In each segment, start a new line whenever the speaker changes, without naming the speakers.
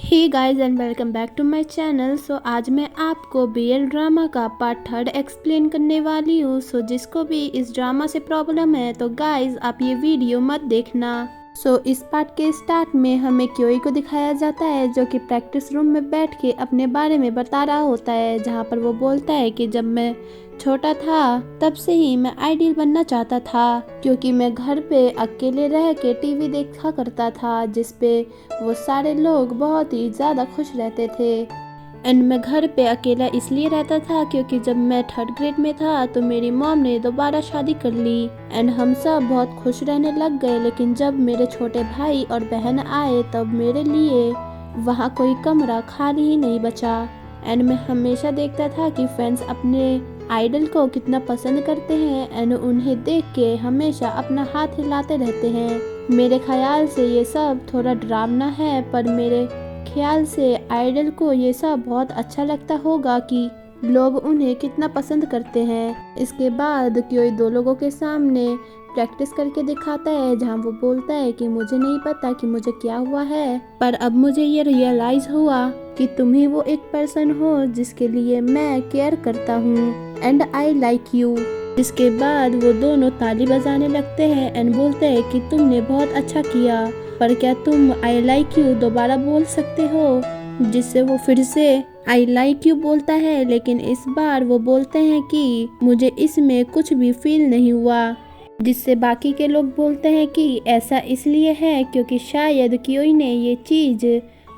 Hey guys and welcome back to my channel. So आज मैं आपको BL ड्रामा का पार्ट 3 एक्सप्लेन करने वाली हूँ। सो जिसको भी इस ड्रामा से प्रॉब्लम है तो गाइस आप ये वीडियो मत देखना। सो इस पार्ट के स्टार्ट में हमें क्योई को दिखाया जाता है जो कि प्रैक्टिस रूम में बैठ के अपने बारे में बता रहा होता है, जहाँ पर वो बोलता है कि जब मैं छोटा था तब से ही मैं आइडल बनना चाहता था, क्योंकि मैं घर पे अकेले रह के टीवी देखा करता था जिस पे वो सारे लोग बहुत ही ज़्यादा खुश रहते थे। एंड मैं घर पे अकेला इसलिए रहता था क्योंकि जब मैं 3rd ग्रेड में था तो मेरी मॉम ने दोबारा शादी कर ली एंड हम सब बहुत खुश रहने लग गए। लेकिन जब मेरे छोटे भाई और बहन आए तब मेरे लिए वहाँ कोई कमरा खाली ही नहीं बचा। एंड मैं हमेशा देखता था कि फैंस अपने आइडल को कितना पसंद करते हैं एंड उन्हें देख के हमेशा अपना हाथ हिलाते रहते हैं। मेरे ख्याल से ये सब थोड़ा डरावना है, पर मेरे ख्याल से आइडल को ये सब बहुत अच्छा लगता होगा कि लोग उन्हें कितना पसंद करते हैं। इसके बाद कोई दो लोगों के सामने प्रैक्टिस करके दिखाता है, जहां वो बोलता है कि मुझे नहीं पता कि मुझे क्या हुआ है, पर अब मुझे ये रियलाइज हुआ कि तुम ही वो एक पर्सन हो जिसके लिए मैं केयर करता हूँ एंड आई लाइक यू। इसके बाद वो दोनों ताली बजाने लगते हैं एंड बोलते हैं कि तुमने बहुत अच्छा किया, पर क्या तुम आई लाइक यू दोबारा बोल सकते हो? जिससे वो फिर से आई लाइक यू बोलता है, लेकिन इस बार वो बोलते हैं कि मुझे इसमें कुछ भी फील नहीं हुआ। जिससे बाकी के लोग बोलते हैं कि ऐसा इसलिए है क्योंकि शायद क्योई ने ये चीज़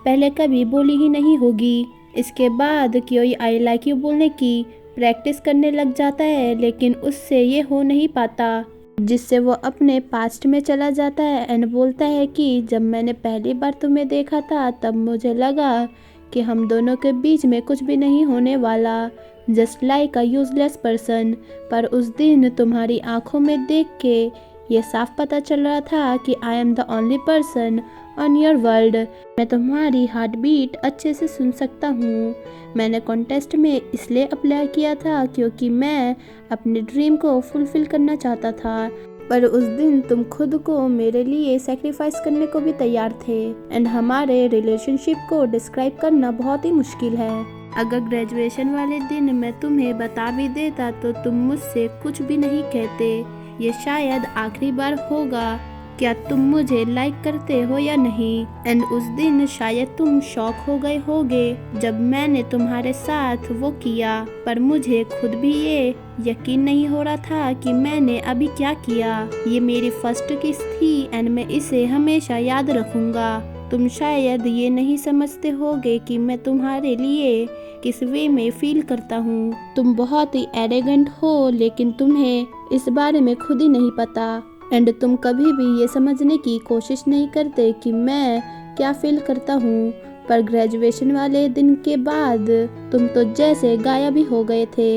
पहले कभी बोली ही नहीं होगी। इसके बाद क्योई आई लाइक यू बोलने की प्रैक्टिस करने लग जाता है, लेकिन उससे ये हो नहीं पाता, जिससे वो अपने पास्ट में चला जाता है एंड बोलता है कि जब मैंने पहली बार तुम्हें देखा था तब मुझे लगा कि हम दोनों के बीच में कुछ भी नहीं होने वाला, जस्ट लाइक अ यूजलेस पर्सन। पर उस दिन तुम्हारी आंखों में देख के ये साफ पता चल रहा था कि I am the only person on your world. मैं तुम्हारी हार्ट बीट अच्छे से सुन सकता हूँ। मैंने कॉन्टेस्ट में इसलिए अप्लाई किया था क्योंकि मैं अपने ड्रीम को फुलफिल करना चाहता था, पर उस दिन तुम खुद को मेरे लिए सेक्रीफाइस करने को भी तैयार थे एंड हमारे रिलेशनशिप को डिस्क्राइब करना बहुत ही मुश्किल है। अगर ग्रेजुएशन वाले दिन मैं तुम्हें बता भी देता तो तुम मुझसे कुछ भी नहीं कहते। ये शायद आखिरी बार होगा, क्या तुम मुझे लाइक करते हो या नहीं? एंड उस दिन शायद तुम शॉक हो गए होगे जब मैंने तुम्हारे साथ वो किया, पर मुझे खुद भी ये यकीन नहीं हो रहा था कि मैंने अभी क्या किया। ये मेरी फर्स्ट किस थी एंड मैं इसे हमेशा याद रखूंगा। तुम शायद ये नहीं समझते होगे कि मैं तुम्हारे लिए किस वे में फील करता हूँ। तुम बहुत ही एरोगेंट हो, लेकिन तुम्हें इस बारे में खुद ही नहीं पता एंड तुम कभी भी ये समझने की कोशिश नहीं करते कि मैं क्या फील करता हूँ। पर ग्रेजुएशन वाले दिन के बाद तुम तो जैसे गायब ही हो गए थे।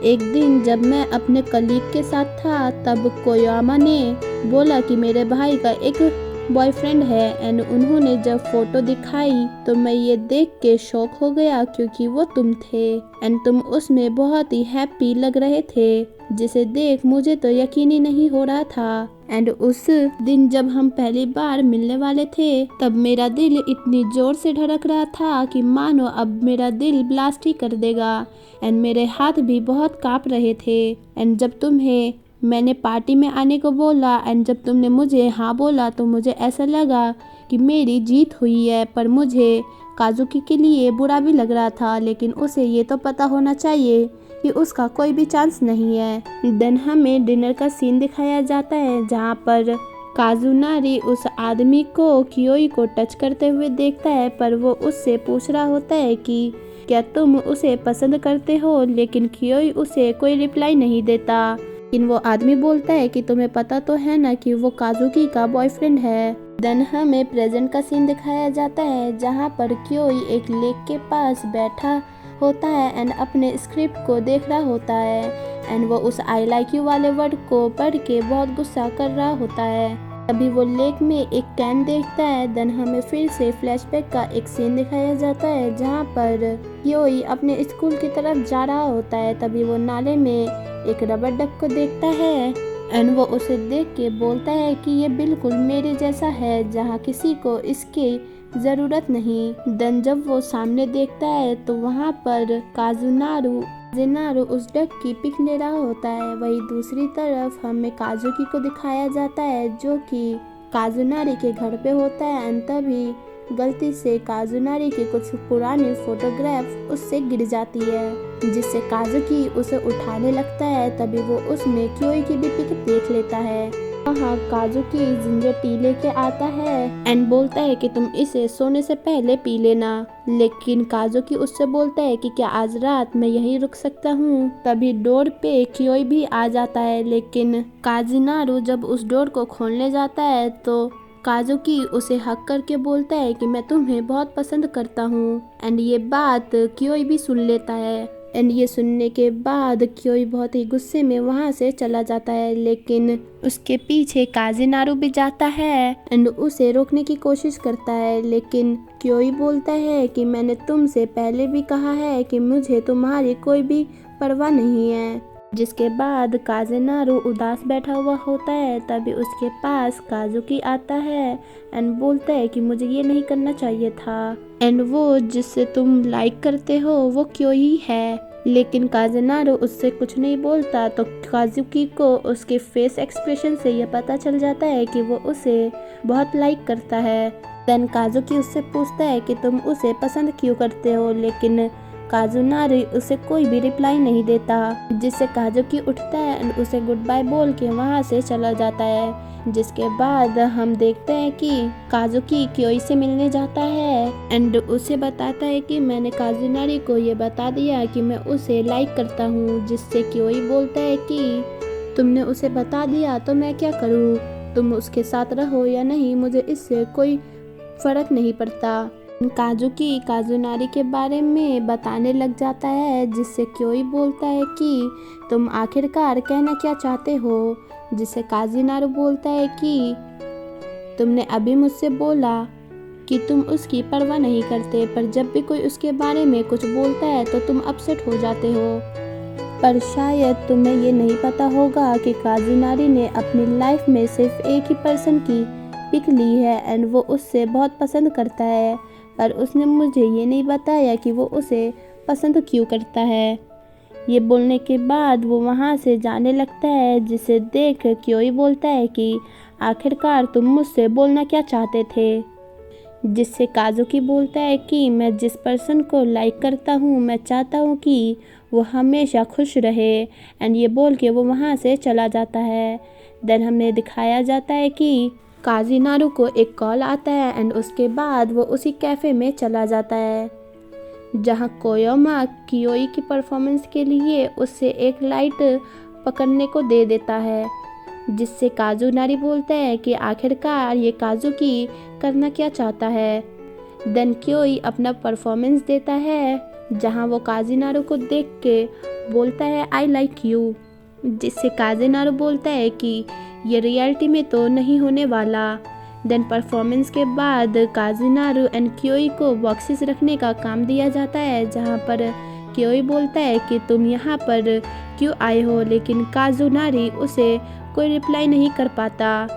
एक दिन जब मैं अपने कलीग के साथ था तब कोयामा ने बोला कि मेरे भाई का एक बॉयफ्रेंड है एंड उन्होंने जब फोटो दिखाई तो मैं ये देख के शॉक हो गया क्योंकि वो तुम थे एंड तुम उसमें बहुत ही हैप्पी लग रहे थे, जिसे देख मुझे तो यकीन ही नहीं हो रहा था। एंड उस दिन जब हम पहली बार मिलने वाले थे तब मेरा दिल इतनी जोर से धड़क रहा था कि मानो अब मेरा दिल ब्लास्ट ही कर देगा एंड मेरे हाथ भी बहुत कांप रहे थे। एंड जब तुम्हें मैंने पार्टी में आने को बोला एंड जब तुमने मुझे हाँ बोला तो मुझे ऐसा लगा कि मेरी जीत हुई है, पर मुझे काजुकी के लिए बुरा भी लग रहा था, लेकिन उसे ये तो पता होना चाहिए कि उसका कोई भी चांस नहीं है। देन हमें डिनर का सीन दिखाया जाता है जहाँ पर काजुनारी उस आदमी को क्योई को टच करते हुए देखता है, पर वो उससे पूछ रहा होता है कि क्या तुम उसे पसंद करते हो, लेकिन क्योई उसे कोई रिप्लाई नहीं देता। लेकिन वो आदमी बोलता है कि तुम्हें पता तो है ना कि वो काजुकी का बॉयफ्रेंड है। देन हमें प्रेजेंट का सीन दिखाया जाता है जहाँ पर क्योई एक लेक के पास बैठा होता है एंड अपने स्क्रिप्ट को देख रहा होता है एंड वो उस आई लाइक यू वाले वर्ड को पढ़ के बहुत गुस्सा कर रहा होता है। अभी वो लेक में एक कैन देखता है। देन हमें फिर से फ्लैशबैक का एक सीन दिखाया जाता है जहाँ पर क्योई अपने स्कूल की तरफ जा रहा होता है। तभी वो नाले में एक रबर डक को देखता है एंड वो उसे देख के बोलता है कि ये बिल्कुल मेरे जैसा है, जहाँ किसी को इसके ज़रूरत नहीं। देन जब वो सामने देखता है तो वहाँ पर काजुनारू उस डक की पिक ले रहा होता है। वही दूसरी तरफ हमें काजुकी को दिखाया जाता है जो कि काजुनारी के घर पे होता है। एंड तभी गलती से काजुनारी की कुछ पुरानी फोटोग्राफ उससे गिर जाती है जिससे काजुकी उसे उठाने लगता है। तभी वो उसमें क्योई की भी पिक देख लेता है। वहाँ काजुकी जिंजर टी लेके आता है एंड बोलता है कि तुम इसे सोने से पहले पी लेना। लेकिन काजुकी उससे बोलता है कि क्या आज रात मैं यहीं रुक सकता हूँ। तभी डोर पे क्योई भी आ जाता है, लेकिन काजुनारू जब उस डोर को खोलने जाता है तो काजुकी उसे हक करके बोलता है कि मैं तुम्हें बहुत पसंद करता हूँ। एंड ये बात क्योई भी सुन लेता है। एंड ये सुनने के बाद क्योई बहुत ही गुस्से में वहाँ से चला जाता है, लेकिन उसके पीछे काजुनारू भी जाता है एंड उसे रोकने की कोशिश करता है। लेकिन क्योई बोलता है कि मैंने तुमसे पहले भी कहा है कि मुझे तुम्हारी कोई भी परवाह नहीं है। जिसके बाद काजुनारू उदास बैठा हुआ होता है। तभी उसके पास काजुकी आता है एंड बोलता है कि मुझे ये नहीं करना चाहिए था। एंड वो जिससे तुम लाइक करते हो वो क्योई है। लेकिन काजुनारू उससे कुछ नहीं बोलता तो काजुकी को उसके फेस एक्सप्रेशन से यह पता चल जाता है कि वो उसे बहुत लाइक करता है। देन काजुकी उससे पूछता है कि तुम उसे पसंद क्यों करते हो, लेकिन काजुनारू उसे कोई भी रिप्लाई नहीं देता। जिससे काजुकी उठता है एंड उसे गुड बाय बोल के वहाँ से चला जाता है। जिसके बाद हम देखते हैं कि काजुकी क्योई से मिलने जाता है एंड उसे बताता है कि मैंने काजुनारू को ये बता दिया कि मैं उसे लाइक करता हूँ। जिससे क्योई बोलता है कि तुमने उसे बता दिया तो मैं क्या करूँ, तुम उसके साथ रहो या नहीं मुझे इससे कोई फर्क नहीं पड़ता। काजुकी काजुनारी के बारे में बताने लग जाता है जिससे क्योई बोलता है कि तुम आखिरकार कहना क्या चाहते हो। जिससे काजुनारू बोलता है कि तुमने अभी मुझसे बोला कि तुम उसकी परवाह नहीं करते, पर जब भी कोई उसके बारे में कुछ बोलता है तो तुम अपसेट हो जाते हो। पर शायद तुम्हें ये नहीं पता होगा कि काजुनारी ने अपनी लाइफ में सिर्फ एक ही पर्सन की पिक ली है एंड वो उससे बहुत पसंद करता है, पर उसने मुझे ये नहीं बताया कि वो उसे पसंद क्यों करता है। ये बोलने के बाद वो वहाँ से जाने लगता है। जिसे देख क्योई बोलता है कि आखिरकार तुम मुझसे बोलना क्या चाहते थे। जिससे काजुकी बोलता है कि मैं जिस पर्सन को लाइक करता हूँ मैं चाहता हूँ कि वो हमेशा खुश रहे। एंड ये बोल के वो वहाँ से चला जाता है। देन हमें दिखाया जाता है कि काजुनारू को एक कॉल आता है एंड उसके बाद वो उसी कैफ़े में चला जाता है जहाँ कोयोमा क्योई की परफॉर्मेंस के लिए उससे एक लाइट पकड़ने को दे देता है। जिससे काजुनारी बोलता है कि आखिरकार ये काजुकी करना क्या चाहता है। देन क्योई अपना परफॉर्मेंस देता है जहाँ वो काजुनारू को देख के बोलता है आई लाइक यू। जिससे काजुनारू बोलता है कि ये रियलिटी में तो नहीं होने वाला। देन परफॉर्मेंस के बाद काजुनारू एंड क्योई को बॉक्सेस रखने का काम दिया जाता है जहाँ पर क्योई बोलता है कि तुम यहाँ पर क्यों आए हो, लेकिन काजुनारी उसे कोई रिप्लाई नहीं कर पाता।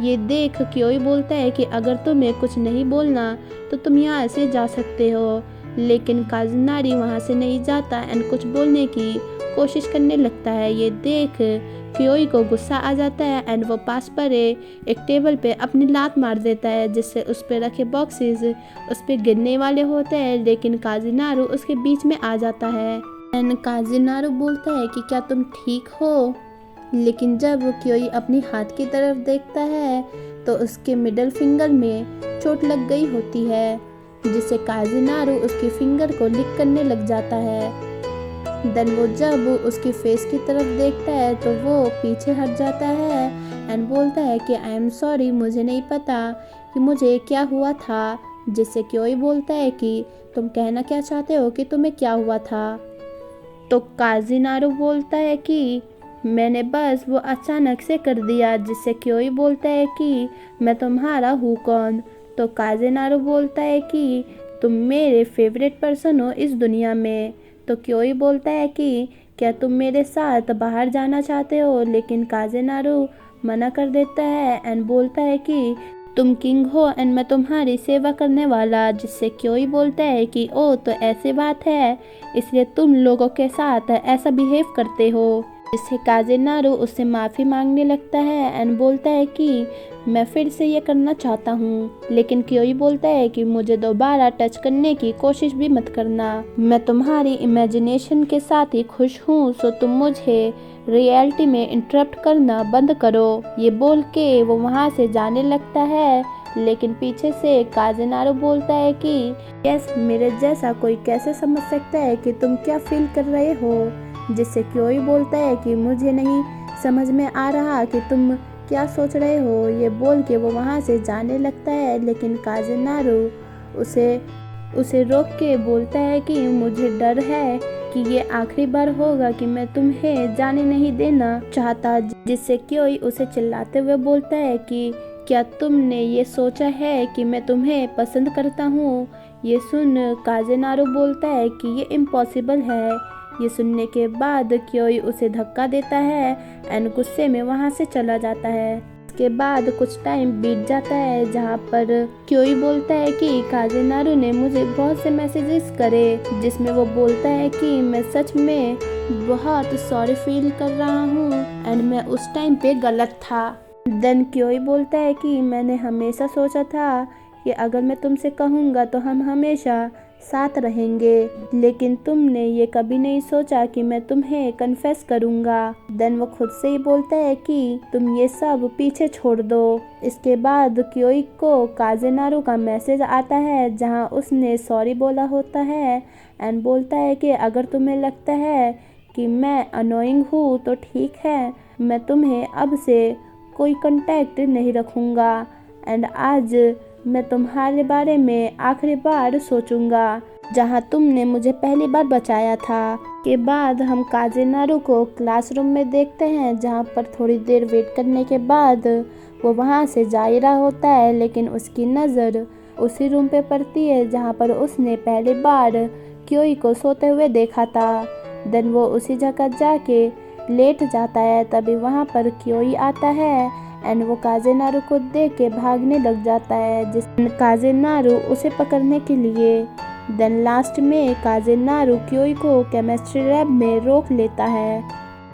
ये देख क्योई बोलता है कि अगर तुम्हें कुछ नहीं बोलना तो तुम यहाँ से जा सकते हो, लेकिन काजुनारी वहाँ से नहीं जाता एंड कुछ बोलने की कोशिश करने लगता है। ये देख क्योई को गुस्सा आ जाता है एंड वो पास पर एक टेबल पे अपनी लात मार देता है जिससे उस पे रखे बॉक्सेस उस पे गिरने वाले होते हैं, लेकिन काजुनारू उसके बीच में आ जाता है। एंड काजुनारू बोलता है कि क्या तुम ठीक हो, लेकिन जब क्योई अपनी हाथ की तरफ देखता है तो उसके मिडल फिंगर में चोट लग गई होती है। जिससे काजुनारू उसके फिंगर को लिक करने लग जाता है। देन वो जब उसकी फेस की तरफ देखता है तो वो पीछे हट जाता है एंड बोलता है कि आई एम सॉरी, मुझे नहीं पता कि मुझे क्या हुआ था। जिससे क्योई बोलता है कि तुम कहना क्या चाहते हो कि तुम्हें क्या हुआ था। तो काजुनारू बोलता है कि मैंने बस वो अचानक से कर दिया। जिससे क्योई बोलता है कि मैं तुम्हारा हूँ कौन। तो काजुनारू बोलता है कि तुम मेरे फेवरेट पर्सन हो इस दुनिया में। तो क्योई बोलता है कि क्या तुम मेरे साथ बाहर जाना चाहते हो, लेकिन काजुनारू मना कर देता है एंड बोलता है कि तुम किंग हो एंड मैं तुम्हारी सेवा करने वाला। जिससे क्योई बोलता है कि ओ तो ऐसी बात है, इसलिए तुम लोगों के साथ ऐसा बिहेव करते हो। जिससे काजेनारू उससे माफ़ी मांगने लगता है एंड बोलता है कि मैं फिर से ये करना चाहता हूँ, लेकिन क्योई बोलता है कि मुझे दोबारा टच करने की कोशिश भी मत करना, मैं तुम्हारी इमेजिनेशन के साथ ही खुश हूँ, सो तुम मुझे रियलिटी में इंटरप्ट करना बंद करो। ये बोल के वो वहाँ से जाने लगता है, लेकिन पीछे से काजेनारू बोलता है कि यस, मेरे जैसा कोई कैसे समझ सकता है कि तुम क्या फील कर रहे हो। जिससे क्योई बोलता है कि मुझे नहीं समझ में आ रहा कि तुम क्या सोच रहे हो। ये बोल के वो वहाँ से जाने लगता है, लेकिन काजेनारू उसे रोक के बोलता है कि मुझे डर है कि ये आखिरी बार होगा कि मैं तुम्हें जाने नहीं देना चाहता। जिससे क्योई उसे चिल्लाते हुए बोलता है कि क्या तुमने ये सोचा है कि मैं तुम्हें पसंद करता हूँ। ये सुन काजेनारू बोलता है कि ये इम्पॉसिबल है। ये सुनने के बाद क्योई उसे धक्का देता है एंड गुस्से में वहाँ से चला जाता है। इसके बाद कुछ टाइम बीत जाता है, जहाँ पर क्योई बोलता है कि काजेनारू ने मुझे बहुत से मैसेजेस करे, जिसमें वो बोलता है कि मैं सच में बहुत सॉरी फील कर रहा हूँ एंड मैं उस टाइम पे गलत था। देन क्योई बोलता है कि मैंने हमेशा सोचा था कि अगर मैं तुमसे कहूँगा तो हम हमेशा साथ रहेंगे, लेकिन तुमने ये कभी नहीं सोचा कि मैं तुम्हें कन्फेस करूँगा। देन वो खुद से ही बोलता है कि तुम ये सब पीछे छोड़ दो। इसके बाद क्योई को काजेनारू का मैसेज आता है, जहाँ उसने सॉरी बोला होता है एंड बोलता है कि अगर तुम्हें लगता है कि मैं अनोइंग हूँ तो ठीक है, मैं तुम्हें अब से कोई कांटेक्ट नहीं रखूँगा एंड आज मैं तुम्हारे बारे में आखिरी बार सोचूंगा, जहाँ तुमने मुझे पहली बार बचाया था। के बाद हम काजेनारू को क्लासरूम में देखते हैं, जहाँ पर थोड़ी देर वेट करने के बाद वो वहाँ से जा ही रहा होता है, लेकिन उसकी नज़र उसी रूम पे पड़ती है जहाँ पर उसने पहली बार क्योई को सोते हुए देखा था। देन वो उसी जगह जाके लेट जाता है। तभी वहाँ पर क्योई आता है एंड वो काजेनारू को देख के भागने लग जाता है, जिस काजेनारू उसे पकड़ने के लिए। देन लास्ट में काजेनारू क्योई को केमिस्ट्री लैब में रोक लेता है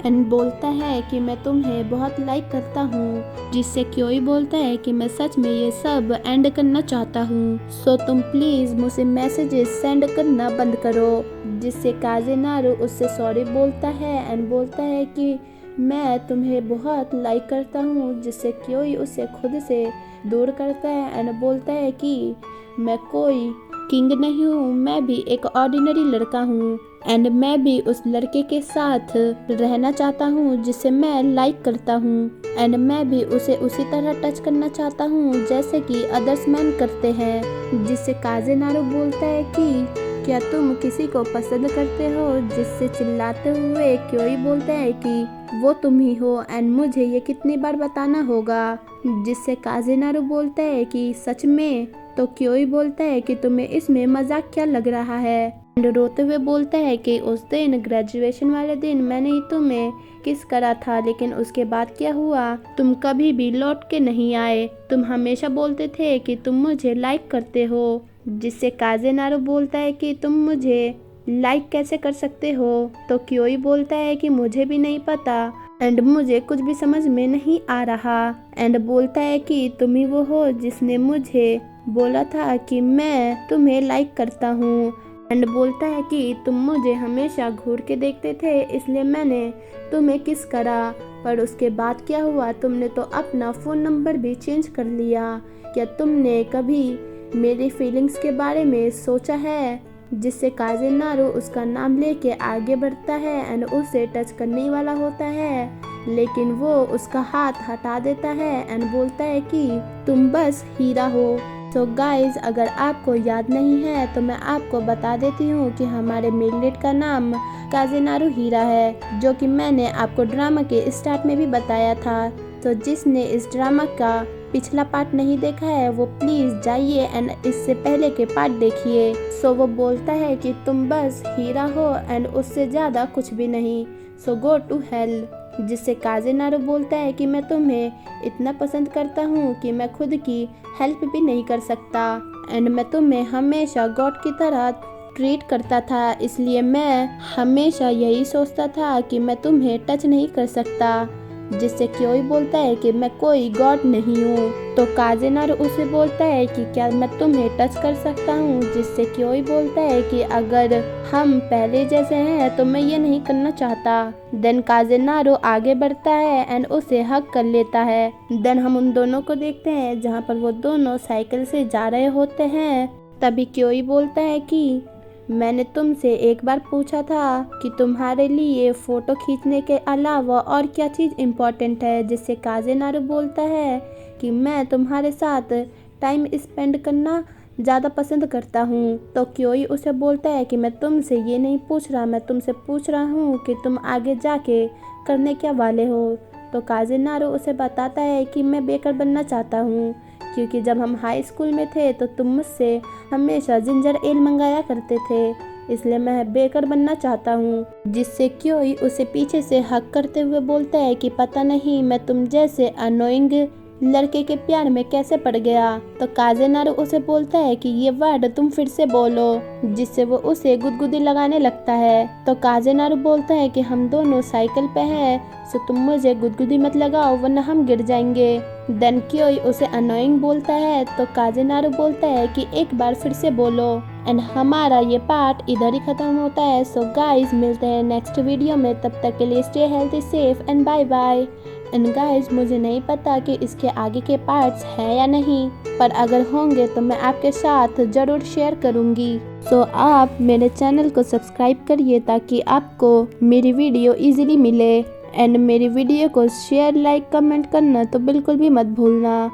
एंड बोलता है कि मैं तुम्हें बहुत लाइक करता हूँ। जिससे क्योई बोलता है कि मैं सच में ये सब एंड करना चाहता हूँ, सो तुम प्लीज़ मुझे मैसेजेस सेंड करना बंद करो। जिससे काजेनारू उससे सॉरी बोलता है एंड बोलता है कि मैं तुम्हें बहुत लाइक करता हूँ। जिससे क्योई उससे खुद से दूर करता है एंड बोलता है कि मैं कोई किंग नहीं हूँ, मैं भी एक ऑर्डिनरी लड़का हूँ एंड मैं भी उस लड़के के साथ रहना चाहता हूँ जिसे मैं लाइक करता हूँ एंड मैं भी उसे उसी तरह टच करना चाहता हूँ जैसे कि अदर्स मैन करते हैं। जिससे काजेनारू बोलता है कि क्या तुम किसी को पसंद करते हो। जिससे चिल्लाते हुए क्योई बोलता है कि वो तुम ही हो एंड मुझे ये कितनी बार बताना होगा। जिससे काजेनारू बोलता है कि सच में। तो क्योई बोलता है कि तुम्हें इसमें मजाक क्या लग रहा है एंड रोते हुए बोलता है कि उस दिन ग्रेजुएशन वाले दिन मैंने ही तुम्हें किस करा था, लेकिन उसके बाद क्या हुआ, तुम कभी भी लौट के नहीं आए। तुम हमेशा बोलते थे कि तुम मुझे लाइक करते हो। जिससे काजेनारू बोलता है कि तुम मुझे लाइक कैसे कर सकते हो। तो क्योई बोलता है कि मुझे भी नहीं पता एंड मुझे कुछ भी समझ में नहीं आ रहा एंड बोलता है कि तुम ही वो हो जिसने मुझे बोला था कि मैं तुम्हें लाइक करता हूँ एंड बोलता है कि तुम मुझे हमेशा घूर के देखते थे, इसलिए मैंने तुम्हें किस करा। पर उसके बाद क्या हुआ, तुमने तो अपना फ़ोन नंबर भी चेंज कर लिया। क्या तुमने कभी मेरी फीलिंग्स के बारे में सोचा है। जिससे काजेनारू उसका नाम लेके आगे बढ़ता है एंड उसे टच करने वाला होता है, लेकिन वो उसका हाथ हटा देता है एंड बोलता है कि तुम बस हीरा हो। तो गाइज, अगर आपको याद नहीं है तो मैं आपको बता देती हूँ कि हमारे मेन लीड का नाम काजेनारू हीरा है, जो कि मैंने आपको ड्रामा के स्टार्ट में भी बताया था। तो जिसने इस ड्रामा का पिछला पार्ट नहीं देखा है वो प्लीज़ जाइए एंड इससे पहले के पार्ट देखिए। सो वो बोलता है कि तुम बस हीरा हो एंड उससे ज़्यादा कुछ भी नहीं, सो गो टू हेल। जिससे काज़ेनारू बोलता है कि मैं तुम्हें इतना पसंद करता हूँ कि मैं खुद की हेल्प भी नहीं कर सकता एंड मैं तुम्हें हमेशा गॉड की तरह ट्रीट करता था, इसलिए मैं हमेशा यही सोचता था कि मैं तुम्हें टच नहीं कर सकता। जिससे क्योई बोलता है कि मैं कोई गॉड नहीं हूँ। तो काज़ेनारू उसे बोलता है कि क्या मैं तुम्हें टच कर सकता हूँ, जिससे क्योई बोलता है कि अगर हम पहले जैसे हैं तो मैं ये नहीं करना चाहता। देन काज़ेनारू आगे बढ़ता है एंड उसे हग कर लेता है। देन हम उन दोनों को देखते हैं जहाँ पर वो दोनों साइकिल से जा रहे होते हैं। तभी क्योई बोलता है कि मैंने तुमसे एक बार पूछा था कि तुम्हारे लिए फ़ोटो खींचने के अलावा और क्या चीज़ इम्पोर्टेंट है, जिससे काज़ेनारू बोलता है कि मैं तुम्हारे साथ टाइम स्पेंड करना ज़्यादा पसंद करता हूँ। तो क्योई उसे बोलता है कि मैं तुमसे ये नहीं पूछ रहा, मैं तुमसे पूछ रहा हूँ कि तुम आगे जाके करने क्या वाले हो। तो काज़ेनारू उसे बताता है कि मैं बेकर बनना चाहता हूँ, क्योंकि जब हम हाई स्कूल में थे तो तुम मुझसे हमेशा जिंजर एल मंगाया करते थे, इसलिए मैं बेकर बनना चाहता हूँ। जिससे क्योई उसे पीछे से हक करते हुए बोलता है कि पता नहीं मैं तुम जैसे अनोइंग लड़के के प्यार में कैसे पड़ गया। तो काज़ेनारू उसे बोलता है कि ये वर्ड तुम फिर से बोलो, जिससे वो उसे गुदगुदी लगाने लगता है। तो काज़ेनारू बोलता है कि हम दोनों साइकिल पे हैं, सो तुम मुझे गुदगुदी मत लगाओ वरना हम गिर जाएंगे। देन क्योई उसे अनोइंग बोलता है। तो काज़ेनारू बोलता है कि एक बार फिर से बोलो। एंड हमारा ये पार्ट इधर ही खत्म होता है। सो गाइज मिलते हैं नेक्स्ट वीडियो में, तब तक के लिए stay healthy safe and bye bye. And guys मुझे नहीं पता कि इसके आगे के पार्ट्स हैं या नहीं, पर अगर होंगे तो मैं आपके साथ ज़रूर शेयर करूँगी। सो आप मेरे चैनल को सब्सक्राइब करिए ताकि आपको मेरी वीडियो इजीली मिले। एंड मेरी वीडियो को शेयर लाइक कमेंट करना तो बिल्कुल भी मत भूलना।